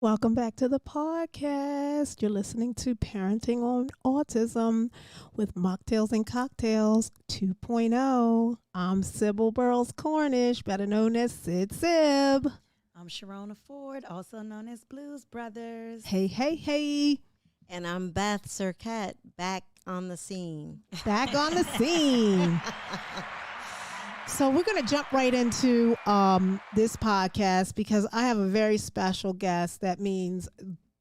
Welcome back to the podcast. You're listening to Parenting on Autism with Mocktails and Cocktails 2.0. I'm Sybil Burroughs Cornish, better known as Sid Sib. I'm Sharona Ford, also known as Blues Brothers. Hey, hey, hey. And I'm Beth Surcat, back on the scene. Back on the scene. So we're going to jump right into this podcast because I have a very special guest that means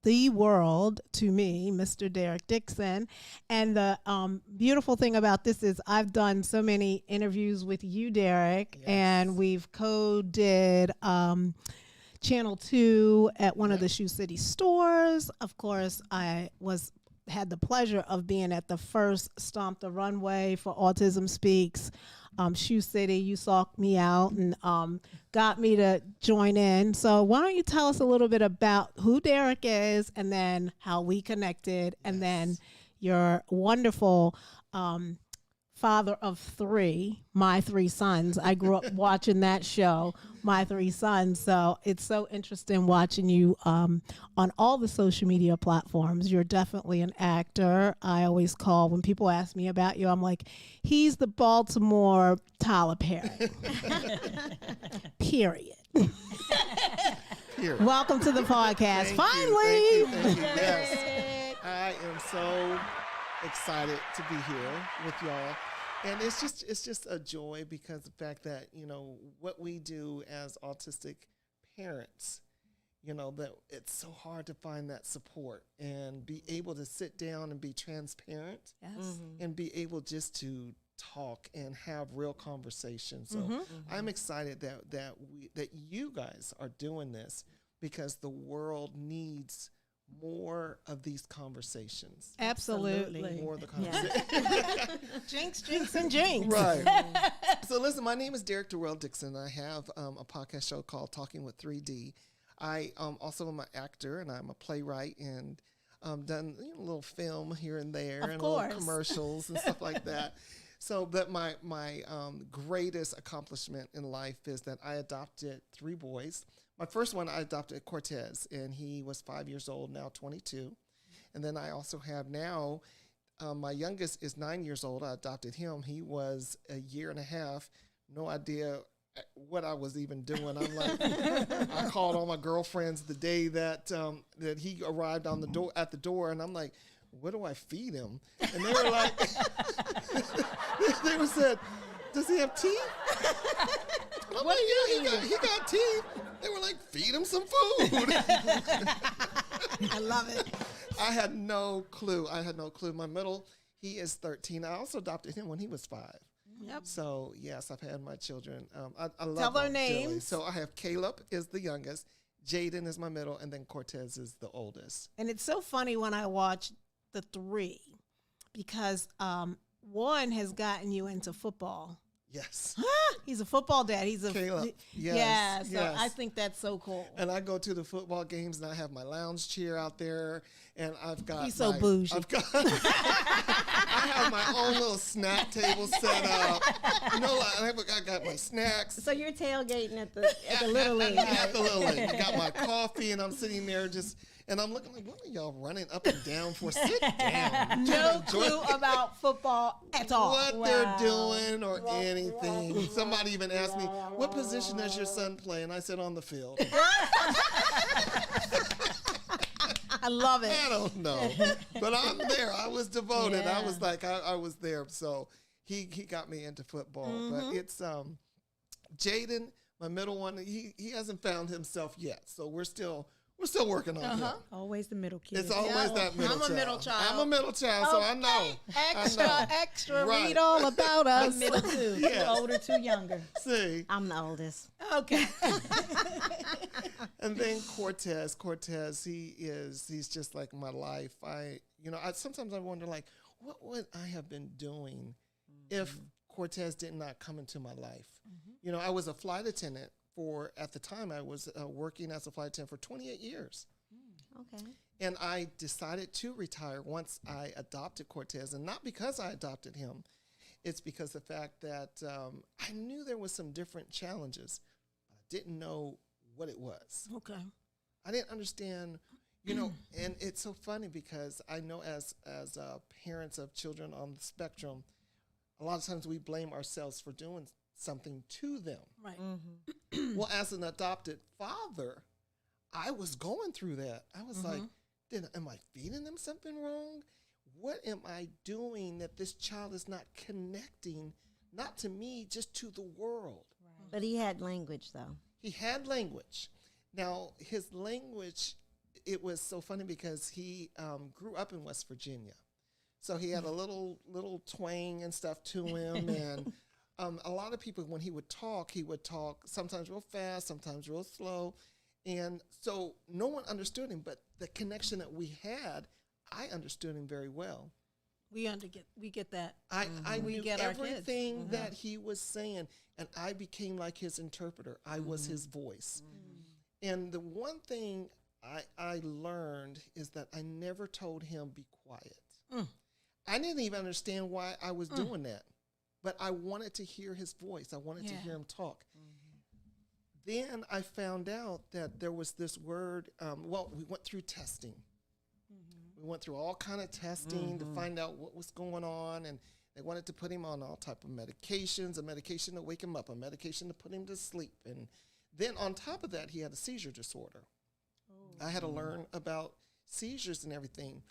the world to me, Mr. Derrick Dixon. And the beautiful thing about this is I've done so many interviews with you, Derrick, yes. And we've co-did Channel 2 at one of the Shoe City stores. Of course, I had the pleasure of being at the first Stomp the Runway for Autism Speaks. Shoe City, you sought me out and got me to join in. So why don't you tell us a little bit about who Derrick is and then how we connected, and then your wonderful father of three, my three sons. I grew up watching that show, My Three Sons. So it's so interesting watching you on all the social media platforms. You're definitely an actor. I always call, when people ask me about you, I'm like, he's the Baltimore Tyler Perry. Period. Welcome to the podcast. Finally. Thank you. Yes. I am so excited to be here with y'all. And it's just a joy because the fact that, what we do as autistic parents, that it's so hard to find that support and be able to sit down and be transparent, and be able just to talk and have real conversations. So I'm excited that you guys are doing this because the world needs more of these conversations. Absolutely. More of the conversation. Jinx, and jinx. Right. So listen, my name is Derrick Durrell Dixon. I have a podcast show called Talking with 3D. I also am an actor and I'm a playwright and done a little film here and there and little commercials and stuff like that. So, but my greatest accomplishment in life is that I adopted 3 boys. My first one, I adopted Cortez, and he was 5 years old, now 22. And then I also have now, my youngest is 9 years old. I adopted him. He was a year and a half. No idea what I was even doing. I'm like, I called all my girlfriends the day that he arrived at the door, and I'm like, what do I feed him? And they were like, they were said, does he have teeth? I'm like, yeah, he got teeth. They were like, feed him some food. I love it. I had no clue. My middle, he is 13. I also adopted him when he was 5. Yep. So, yes, I've had my children. I love Tell their them names. dearly. So I have Caleb is the youngest, Jaden is my middle, and then Cortez is the oldest. And it's so funny when I watch the 3 because one has gotten you into football. Yes. He's a football dad. He's a Caleb. Yes. Yes. So I think that's so cool. And I go to the football games and I have my lounge chair out there and I've got He's so bougie. I have my own little snack table set up. I got my snacks. So you're tailgating at the Little League. At the Little League. I got my coffee and I'm sitting there and I'm looking like, what are y'all running up and down for? Sit down. No clue about football at all. What they're doing or anything. Somebody even asked me, what position does your son play? And I said, on the field. I love it. I don't know. But I'm there. I was devoted. I was like, I was there. So he got me into football. But it's Jaden, my middle one, he hasn't found himself yet. So we're still working on him. Always the middle kid. It's always that middle child. I'm a middle child. I'm a middle child, so I know. Extra. Right. Read all about us. Middle two. Yes. Two older, 2 younger. See. I'm the oldest. Okay. And then Cortez, he's just like my life. I sometimes I wonder, like, what would I have been doing if Cortez did not come into my life? I was a flight attendant at the time I was working as a flight attendant for 28 years. Okay. And I decided to retire once I adopted Cortez, and not because I adopted him. It's because the fact that I knew there was some different challenges. I didn't know what it was. Okay. I didn't understand, you know, and it's so funny because I know as parents of children on the spectrum, a lot of times we blame ourselves for doing something to them. Right. Well, as an adopted father, I was going through that. I was like, am I feeding them something wrong? What am I doing that this child is not connecting, not to me, just to the world? Right. But he had language, though. He had language. Now, his language, it was so funny because he grew up in West Virginia. So he had a little twang and stuff to him. And a lot of people, when he would talk sometimes real fast, sometimes real slow. And so no one understood him, but the connection that we had, I understood him very well. We get that. I We knew get our kids. everything that he was saying, and I became like his interpreter. I was his voice. And the one thing I learned is that I never told him be quiet. I didn't even understand why I was doing that, but I wanted to hear his voice. I wanted to hear him talk. Then I found out that there was this word, we went through testing. We went through all kind of testing to find out what was going on, and they wanted to put him on all type of medications, a medication to wake him up, a medication to put him to sleep. And then on top of that, he had a seizure disorder. I had to learn about seizures and everything,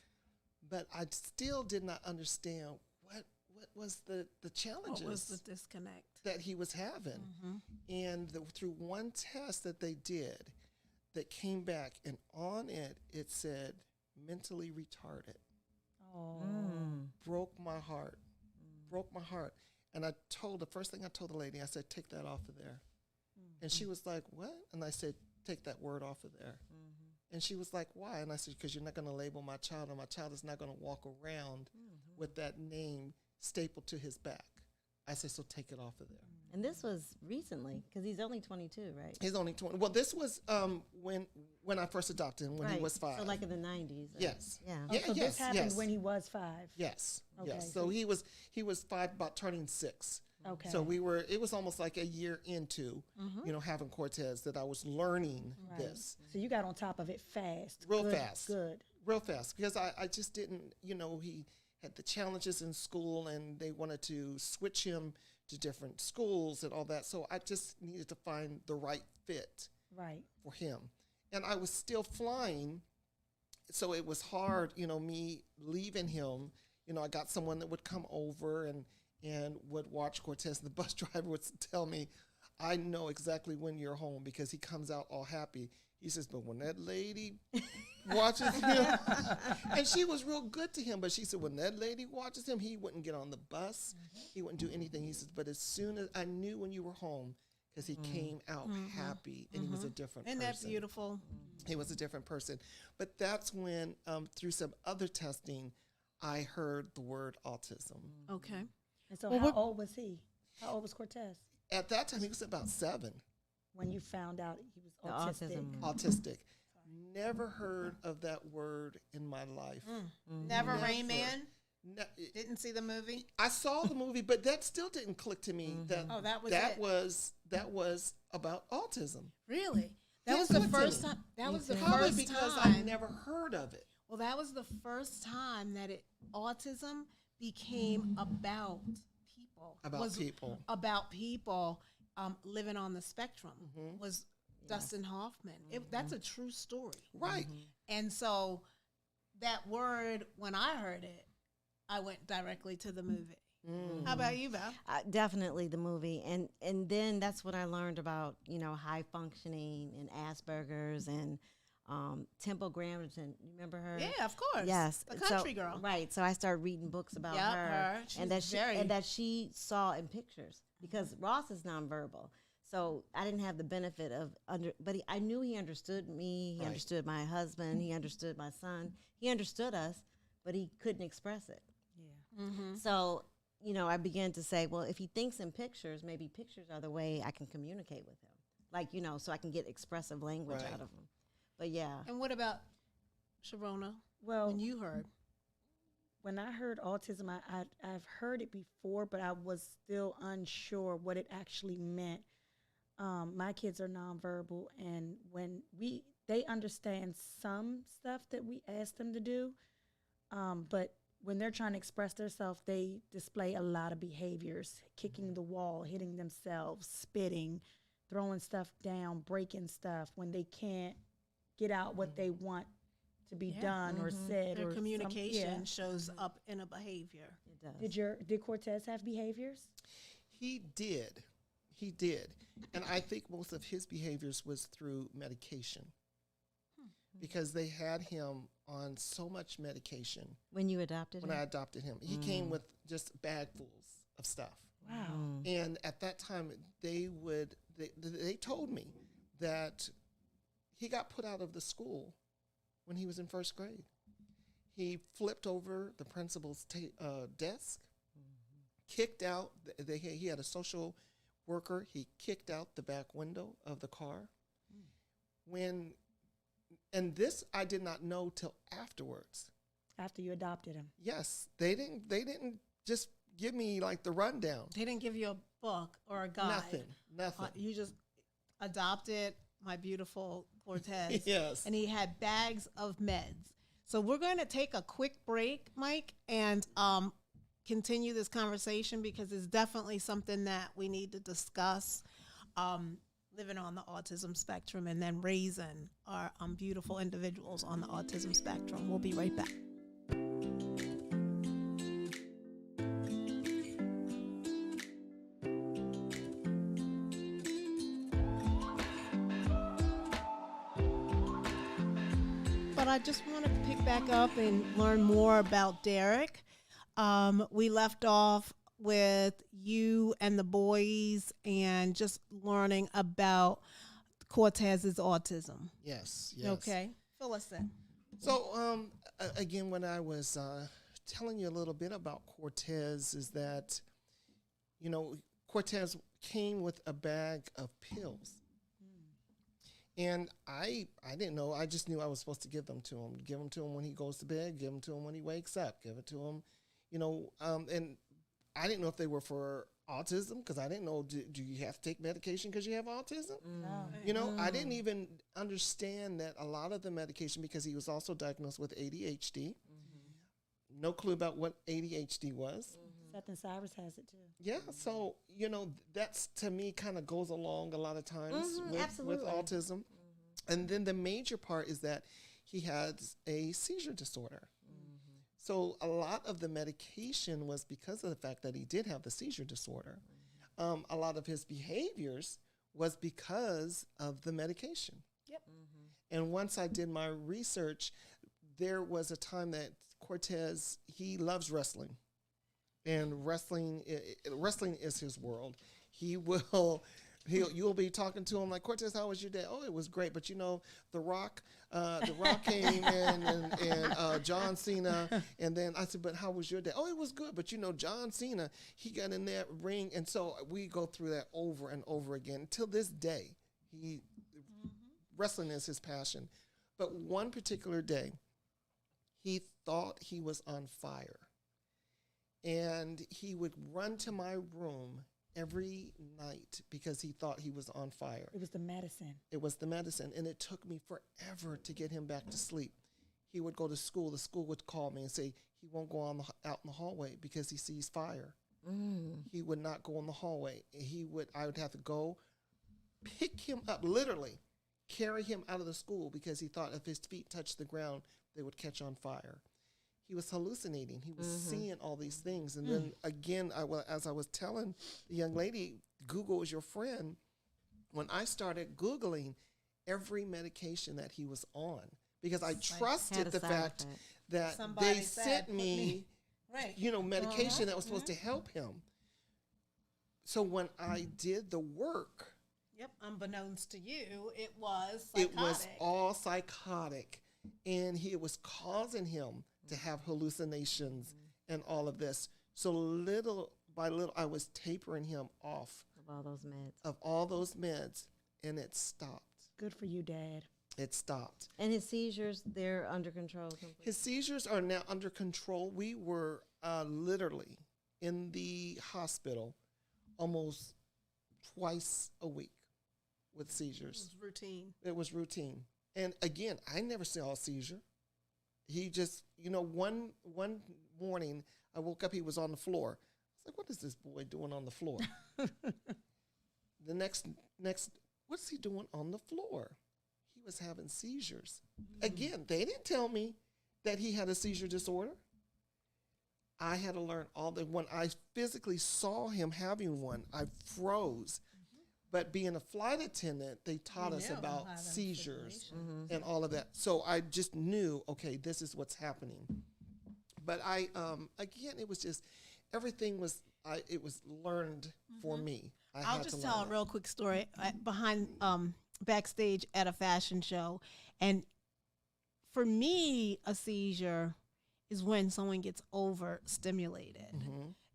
but I still did not understand what was the challenges. What was the disconnect that he was having? And through one test that they did that came back, and on it said mentally retarded. Broke my heart. And the first thing I told the lady, I said, take that off of there. And she was like, what? And I said, take that word off of there. And she was like, why? And I said, because you're not going to label my child, and my child is not going to walk around with that name stapled to his back. I said, so take it off of there. And this was recently, because he's only 22, right? He's only 20. Well, this was when I first adopted him, when he was 5. So like in the 90s. Yes. Yeah. So this happened when he was 5. Yes. Okay. Yes. So he was 5, about turning 6. Okay. So it was almost like a year into, having Cortez, that I was learning this. So you got on top of it fast. Real fast. Good. Real fast. Because I just didn't, he had the challenges in school, and they wanted to switch him to different schools and all that. So I just needed to find the right fit for him. And I was still flying, so it was hard, me leaving him. I got someone that would come over and would watch Cortez. The bus driver would tell me, I know exactly when you're home, because he comes out all happy. He says, but when that lady watches him, and she was real good to him, but she said, when that lady watches him, he wouldn't get on the bus. He wouldn't do anything. He says, but as soon as I knew when you were home, because he came out happy, and he was a different person. Isn't that beautiful? He was a different person. But that's when, through some other testing, I heard the word autism. Okay. And so how old was he? How old was Cortez? At that time, he was about 7. When you found out he was autistic. Autistic. Never heard of that word in my life. Never Rain Man? Didn't see the movie? I saw the movie, but that still didn't click to me. That was about autism. Really? That was the first time. That was the Probably first because time. I never heard of it. Well, that was the first time that autism became about people. About people living on the spectrum. Was Dustin Hoffman. That's a true story. Right. And so that word, when I heard it, I went directly to the movie. How about you, Beth? Definitely the movie. And then that's what I learned about, high functioning and Asperger's and Temple Grandin. You remember her? Yeah, of course. Yes. The country girl. Right. So I started reading books about her. And that she saw in pictures, because Ross is nonverbal. So I didn't have the benefit of but I knew he understood me. He understood my husband. He understood my son. He understood us, but he couldn't express it. Yeah. So, I began to say, well, if he thinks in pictures, maybe pictures are the way I can communicate with him. Like, so I can get expressive language out of him. But yeah. And what about Sharona? Well, when you heard? When I heard autism, I've heard it before, but I was still unsure what it actually meant. My kids are nonverbal, and when they understand some stuff that we ask them to do, but when they're trying to express themselves, they display a lot of behaviors: kicking the wall, hitting themselves, spitting, throwing stuff down, breaking stuff when they can't get out what they want to be done or said. Their or communication shows up in a behavior. It does. Did Cortez have behaviors? He did. He did. And I think most of his behaviors was through medication because they had him on so much medication. When you adopted him? When I adopted him. He came with just bagfuls of stuff. Wow. And at that time, they told me that he got put out of the school when he was in first grade. He flipped over the principal's desk, kicked out. He had a social worker. He kicked out the back window of the car. And this I did not know till afterwards. After you adopted him? Yes, they didn't just give me like the rundown. They didn't give you a book or a guide. Nothing. You just adopted my beautiful Cortez. Yes. And he had bags of meds. So we're going to take a quick break, Mike, and continue this conversation because it's definitely something that we need to discuss. Living on the autism spectrum and then raising our beautiful individuals on the autism spectrum. We'll be right back. But I just want to pick back up and learn more about Derrick. We left off with you and the boys and just learning about Cortez's autism. Yes. Okay. Fill us in. So, again, when I was telling you a little bit about Cortez is that, Cortez came with a bag of pills. And I didn't know. I just knew I was supposed to give them to him. Give them to him when he goes to bed. Give them to him when he wakes up. Give it to him, and I didn't know if they were for autism because I didn't know, do you have to take medication because you have autism? No. I didn't even understand that a lot of the medication, because he was also diagnosed with ADHD. No clue about what ADHD was. Seth and Cyrus has it too. Yeah, so, that's to me kind of goes along a lot of times with autism. And then the major part is that he has a seizure disorder. So a lot of the medication was because of the fact that he did have the seizure disorder. A lot of his behaviors was because of the medication. Yep. And once I did my research, there was a time that Cortez, he loves wrestling. And wrestling is his world. You'll be talking to him like, Cortez, how was your day? Oh, it was great. But The Rock came in and John Cena. And then I said, but how was your day? Oh, it was good. But John Cena, he got in that ring. And so we go through that over and over again. Till this day, wrestling is his passion. But one particular day, he thought he was on fire. And he would run to my room every night because he thought he was on fire. It was the medicine. It was the medicine. And it took me forever to get him back to sleep. He would go to school. The school would call me and say he won't go out in the hallway because he sees fire. He would not go in the hallway. I would have to go pick him up, literally carry him out of the school because he thought if his feet touched the ground, they would catch on fire. He was hallucinating. He was seeing all these things. And then again, as I was telling the young lady, Google is your friend. When I started Googling every medication that he was on, because I trusted the fact that they sent me, medication that was supposed to help him. So when I did the work, unbeknownst to you, it was psychotic. It was all psychotic. And it was causing him to have hallucinations and all of this. So little by little, I was tapering him off of all those meds. And it stopped. Good for you, Dad. It stopped. And his seizures, they're under control completely? His seizures are now under control. We were literally in the hospital almost twice a week with seizures. It was routine. It was routine. And again, I never saw a seizure. He just, one morning I woke up, he was on the floor. I was like, what is this boy doing on the floor? The next, what's he doing on the floor? He was having seizures. Again, they didn't tell me that he had a seizure disorder. I had to learn when I physically saw him having one, I froze. But being a flight attendant, they taught us about seizures and all of that. So I just knew, okay, this is what's happening. But again, it was just, everything was, it was learned for me. I'll just tell a real quick story behind backstage at a fashion show. And for me, a seizure is when someone gets overstimulated.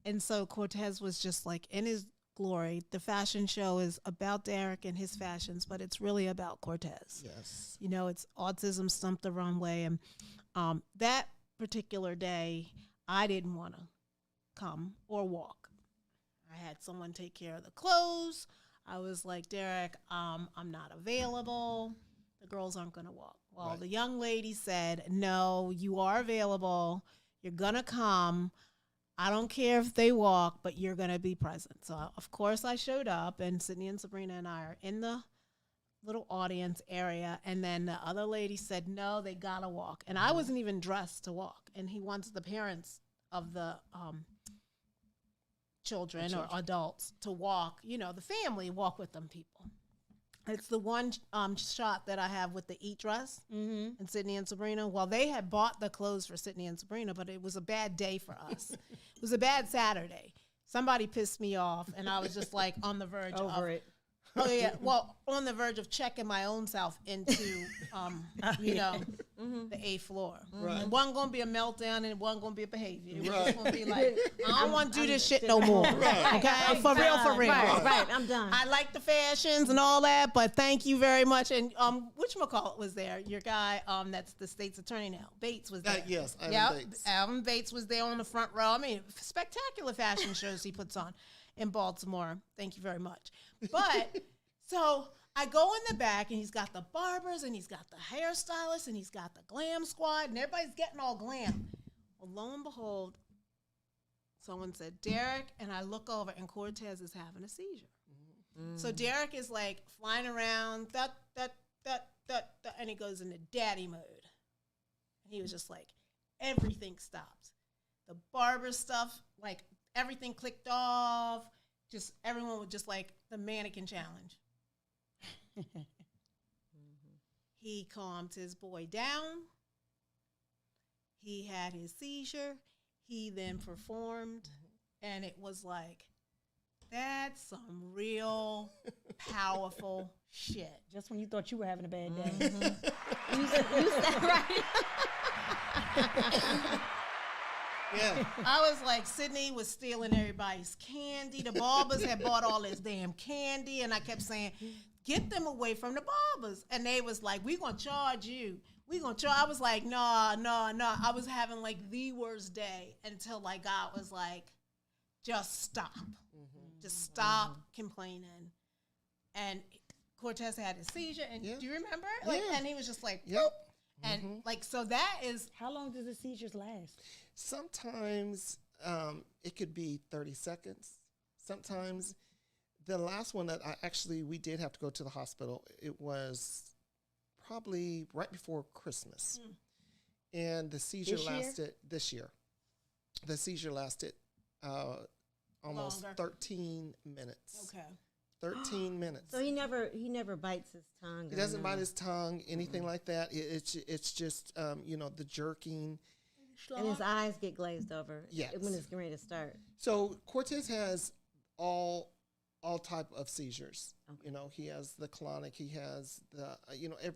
And so Cortez was just like in his glory. The fashion show is about Derrick and his fashions, but it's really about Cortez. Yes. It's autism stumped the runway. And that particular day, I didn't want to come or walk. I had someone take care of the clothes. I was like, Derrick, I'm not available. The girls aren't going to walk. Well, Right. The young lady said, no, you are available. You're going to come. I don't care if they walk, but you're going to be present. So, of course, I showed up, and Sydney and Sabrina and I are in the little audience area. And then the other lady said, no, they got to walk. And I wasn't even dressed to walk. And he wants the parents of the children or adults to walk, the family, walk with them people. It's the one shot that I have with the eat dress and Sydney and Sabrina. Well, they had bought the clothes for Sydney and Sabrina, but it was a bad day for us. It was a bad Saturday. Somebody pissed me off, and I was just like on the verge of it. Oh yeah, well, on the verge of checking my own self into, the 8th floor. Right. And one gonna be a meltdown, and one gonna be a behavior. It was Right. just gonna be like, I don't want to do this shit no more. Right. Okay, for real. Right, I'm done. I like the fashions and all that, but thank you very much. And whatchamacallit was there? Your guy, that's the state's attorney now. Bates was there. Yes, Ivan Bates. Alvin Bates was there on the front row. I mean, spectacular fashion shows he puts on in Baltimore. Thank you very much. But so I go in the back, and he's got the barbers, and he's got the hairstylists, and he's got the glam squad, and everybody's getting all glam. Well, lo and behold, someone said, Derrick, and I look over, and Cortez is having a seizure. So Derrick is like flying around, and he goes into daddy mode. And he was just like, everything stopped. The barber stuff, like everything clicked off. Just everyone was just like the mannequin challenge. He calmed his boy down. He had his seizure. He then performed, and it was like, that's some real powerful shit. Just when you thought you were having a bad day. You said right. Yeah. I was like, Sydney was stealing everybody's candy. The barbers had bought all this damn candy, and I kept saying, get them away from the barbers. And they was like, we gonna charge you. I was like, no. I was having like the worst day until like God was like, just stop. Just stop complaining. And Cortez had his seizure, and do you remember? Like, and he was just like, Yep. And like, so that is. How long does the seizures last? Sometimes it could be 30 seconds. Sometimes the last one that we did have to go to the hospital, it was probably right before Christmas. And the seizure lasted this year. The seizure lasted almost Longer. 13 minutes. Okay. 13 minutes. So he never bites his tongue. He doesn't bite his tongue, anything like that. It's just the jerking. And his eyes get glazed over. Yes. When it's getting ready to start. So Cortez has all type of seizures. Okay. He has the clonic. He has the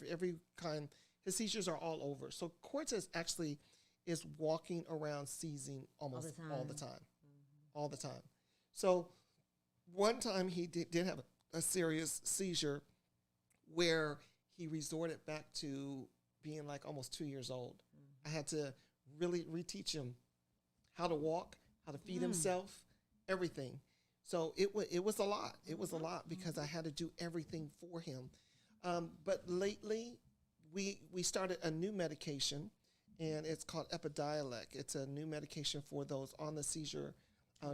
every kind. His seizures are all over. So Cortez actually is walking around seizing almost all the time. All the time. So one time he did have a serious seizure where he resorted back to being like almost 2 years old. I had to really reteach him how to walk, how to feed himself, everything. So it was a lot. It was a lot because I had to do everything for him. But lately, we started a new medication, and it's called Epidiolex. It's a new medication for those on the seizure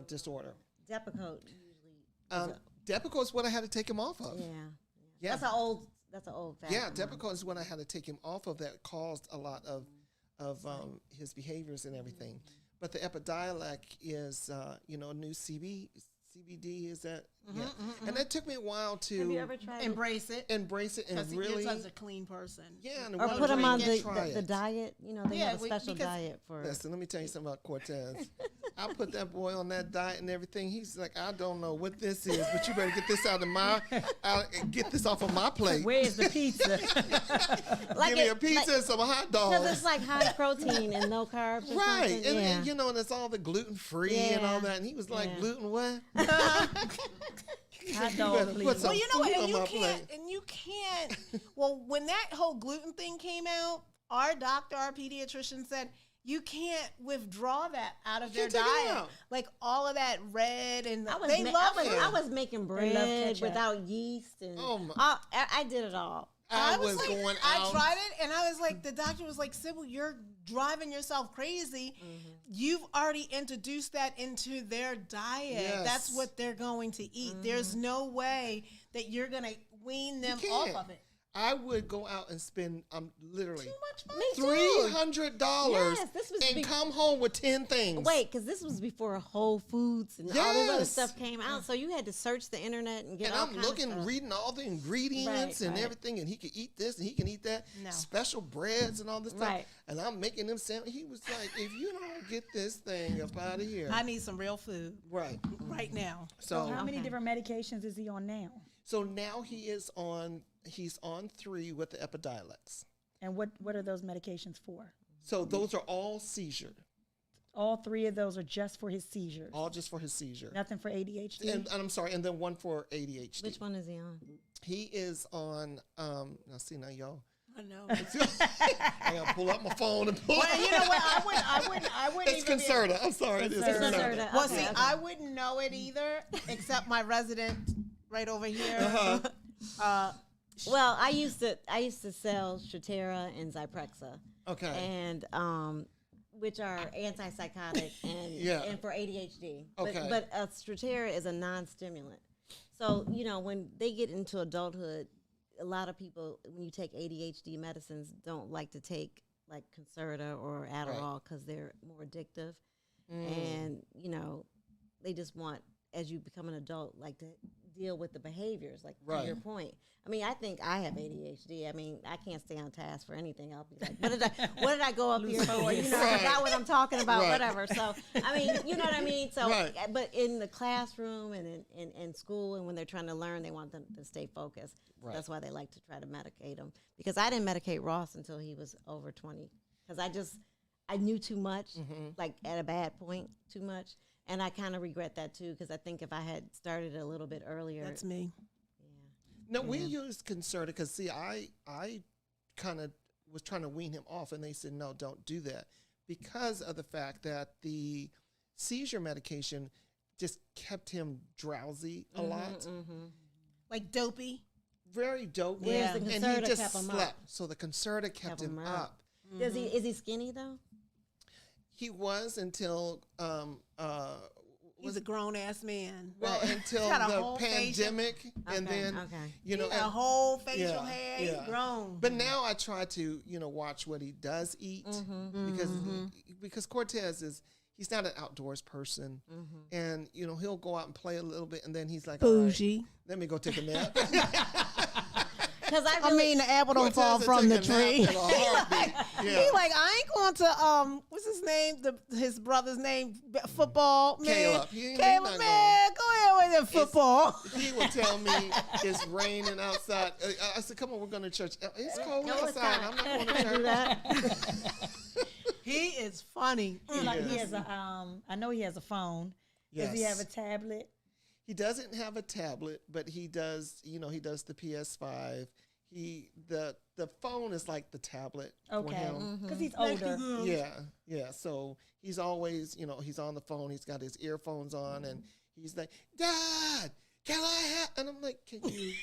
disorder. Depakote usually. Depakote is what I had to take him off of. Yeah. That's an old fact. Yeah, Depakote is what I had to take him off of. That caused a lot of his behaviors and everything. But the Epidiolex is new CBD is that? And that took me a while to Have you ever tried embrace it and really it as a clean person. Yeah, and or put them on the diet. They have a special diet for. Listen, let me tell you something about Cortez. I put that boy on that diet and everything. He's like, I don't know what this is, but you better get this get this off of my plate. Where's the pizza? Give me a pizza and some hot dogs. Because it's like high protein and no carbs. Right, and and it's all the gluten free and all that. And he was like, gluten what? Hot dog, please. Well, you know what? And you can't. Well, when that whole gluten thing came out, our pediatrician said, you can't withdraw that out of their diet. Like all of that red and I was making bread without yeast and I did it all. I was like, going out. I tried it and I was like, the doctor was like, Sybil, you're driving yourself crazy. You've already introduced that into their diet. Yes. That's what they're going to eat. There's no way that you're going to wean them off of it. I would go out and spend literally too much money. $300 and come home with 10 things. Wait, because this was before Whole Foods and all this other stuff came out. So you had to search the internet and get all kinds of stuff. And I'm looking, reading all the ingredients and everything, and he can eat this and he can eat that. No. Special breads and all this stuff. Right. And I'm making them sandwich. He was like, if you don't get this thing up out of here. I need some real food. Right. Right now. So how many different medications is he on now? So now he's on 3 with the Epidiolex. And what are those medications for? So those are all seizure. All 3 of those are just for his seizures. All just for his seizure. Nothing for ADHD. And I'm sorry, and then one for ADHD. Which one is he on? He is on. Now y'all. I know. I gotta pull up my phone and pull. Well, you know what? I wouldn't. It's Concerta. I'm sorry. It is Concerta. Well, see, I wouldn't know it either, except my resident right over here. Well, I used to sell Strattera and Zyprexa. Okay. And which are antipsychotic and for ADHD. Okay. But Strattera is a non-stimulant. So, when they get into adulthood, a lot of people, when you take ADHD medicines, don't like to take like Concerta or Adderall because they're more addictive. And, they just want, as you become an adult, like to deal with the behaviors, like to your point. I mean, I think I have ADHD. I mean, I can't stay on task for anything. I'll be like, what did I go up here for? I forgot what I'm talking about, whatever. So, I mean, you know what I mean? So, but in the classroom and in school and when they're trying to learn, they want them to stay focused. Right. That's why they like to try to medicate them. Because I didn't medicate Ross until he was over 20. Because I knew too much, like at a bad point, too much. And I kind of regret that too, because I think if I had started a little bit earlier. That's me. No, we used Concerta because, see, I kind of was trying to wean him off, and they said, no, don't do that, because of the fact that the seizure medication just kept him drowsy a lot. Like dopey? Very dopey. Yeah. And he just slept. So the Concerta kept him up. Is he skinny, though? He was until... He's a grown-ass man. Well, until the pandemic, and then, a whole facial hair. He's grown. But now I try to, watch what he does eat, because Cortez he's not an outdoors person, and, he'll go out and play a little bit, and then he's like, bougie. All right, let me go take a nap. Because the apple don't fall from the tree. He like, I ain't going to what's his name? His brother's name, football man. Caleb, man, go ahead with the football. He will tell me it's raining outside. I said, come on, we're going to church. It's cold outside. I'm not going to church. Do that. He is funny. He has I know he has a phone. Yes. Does he have a tablet? He doesn't have a tablet, but he does, he does the PS5. The phone is like the tablet for him. Because he's older. Yeah. So he's always, he's on the phone. He's got his earphones on, and he's like, Dad, can I have? And I'm like, can you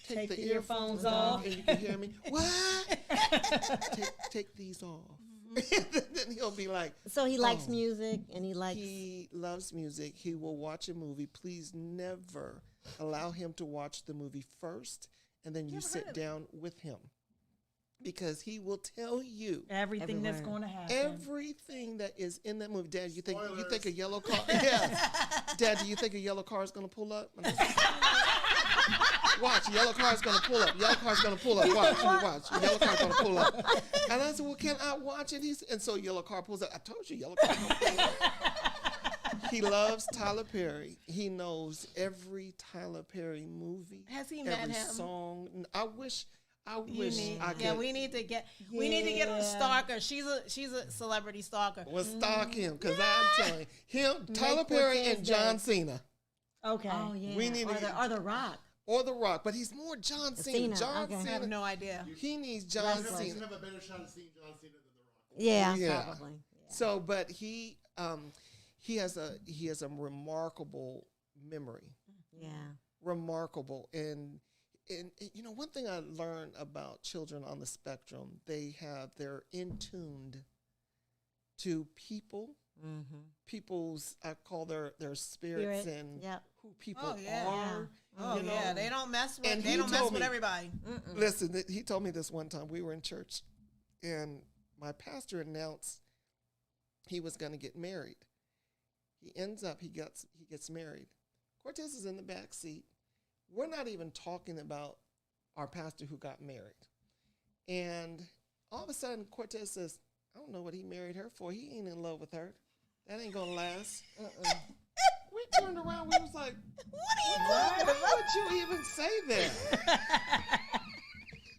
take the earphones off. And you can hear me. What? take these off. Then he'll be like, so he likes music and he loves music. He will watch a movie. Please never allow him to watch the movie first, and then you sit down with him, because he will tell you everything that's going to happen. Everything that is in that movie. Dad, you think a yellow car? Yes. Dad, do you think a yellow car is going to pull up? Watch, yellow car is going to pull up. Yellow car is going to pull up. Watch. Yellow car is going to pull up. And I said, well, can I watch it? And so yellow car pulls up. I told you, yellow car is going to pull up. He loves Tyler Perry. He knows every Tyler Perry movie. Has he met him? Every song. I wish I could. Yeah, we need to get a stalker. She's a celebrity stalker. Well, stalk him, because I'm telling you, Tyler Perry and John Cena. Okay. Oh yeah. We need or the Rock. Or The Rock, but he's more John Cena. John Cena. I have no idea. He needs John Cena. He's have a better shot at seeing John Cena than The Yeah, Rock. probably. Yeah. So, but he has a remarkable memory. Yeah. Remarkable. And you know, one thing I learned about children on the spectrum, they're in tuned to people. Mm-hmm. People's, I call their spirits and who people are. Oh yeah, they don't mess with everybody. Listen, he told me this one time. We were in church, and my pastor announced he was going to get married. He gets married. Cortez is in the back seat. We're not even talking about our pastor who got married. And all of a sudden, Cortez says, I don't know what he married her for. He ain't in love with her. That ain't going to last. We turned around. We was like, why would you even say that?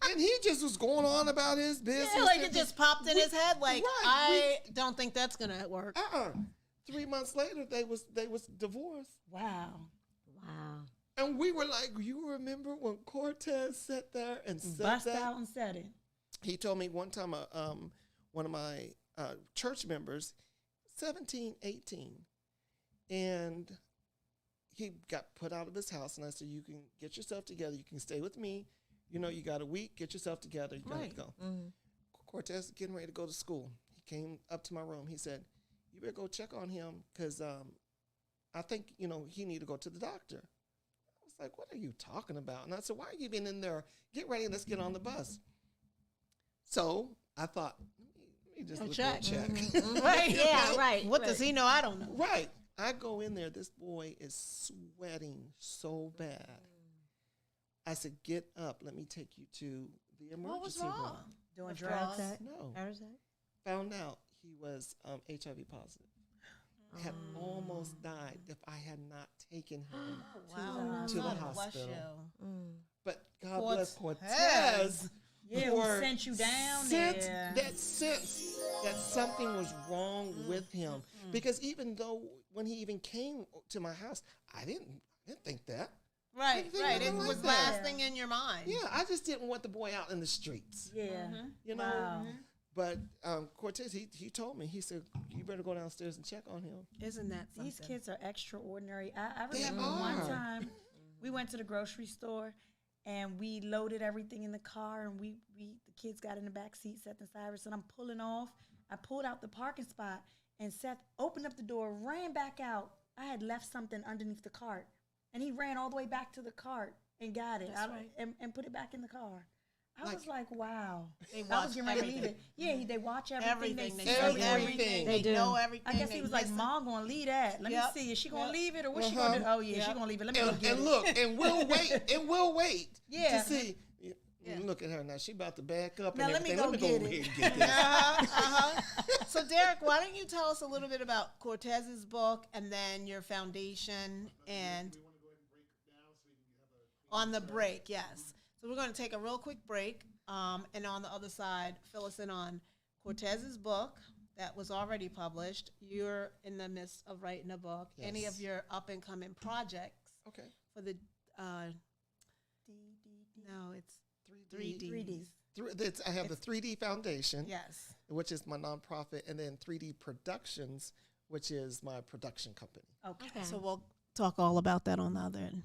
And he just was going on about his business. Yeah, like it just popped in his head. Like, I don't think that's going to work. 3 months later, they was divorced. Wow. And we were like, you remember when Cortez sat there and said Bust that? out and said it. He told me one time, one of my church members, 17, 18, and he got put out of his house. And I said, you can get yourself together. You can stay with me. You know, you got a week. Get yourself together. You got to go. Mm-hmm. Cortez getting ready to go to school. He came up to my room. He said, you better go check on him, because I think, you know, he need to go to the doctor. I was like, what are you talking about? And I said, why are you being in there? Get ready. Let's get on the bus. So I thought, let me just check. Mm-hmm. Right. Yeah, right. What does he know? I don't know. Right. I go in there. This boy is sweating so bad. I said, get up. Let me take you to the emergency room. What was wrong? Doing drugs? No. Parasite? Found out he was HIV positive. Had almost died if I had not taken him to the hospital. But God bless Cortez. Yeah, who sent you down there. That sense that something was wrong with him. Because even though when he even came to my house, I didn't think that. Right. It was lasting in your mind. Yeah, I just didn't want the boy out in the streets. Yeah. You know? Wow. But Cortez, he told me, he said, you better go downstairs and check on him. Isn't that something? These kids are extraordinary. I remember one time we went to the grocery store and we loaded everything in the car, and the kids got in the back seat, Seth and Cyrus, and I'm pulling off. I pulled out the parking spot, and Seth opened up the door, ran back out. I had left something underneath the cart, and he ran all the way back to the cart and got it and put it back in the car. I was like, wow. I was getting ready to leave it. Yeah, they watch everything. They see everything. They know everything. I guess he was like, Mom gonna leave that. Let me see. Is she gonna leave it, or what's she gonna do? Oh, yeah, she gonna leave it. Let me go get it. And look, and we'll wait to see. Look at her now. She about to back up. Now and let me everything. go Let get me it. Get this. So, Derrick, why don't you tell us a little bit about Cortez's book and then your foundation and on the break, yes. So we're going to take a real quick break. And on the other side, fill us in on Cortez's book that was already published. You're in the midst of writing a book. Yes. Any of your up-and-coming projects? Okay. For the no, it's 3Ds. I have the 3D Foundation. Yes. Which is my nonprofit, and then 3D Productions, which is my production company. Okay. So we'll talk all about that on the other end.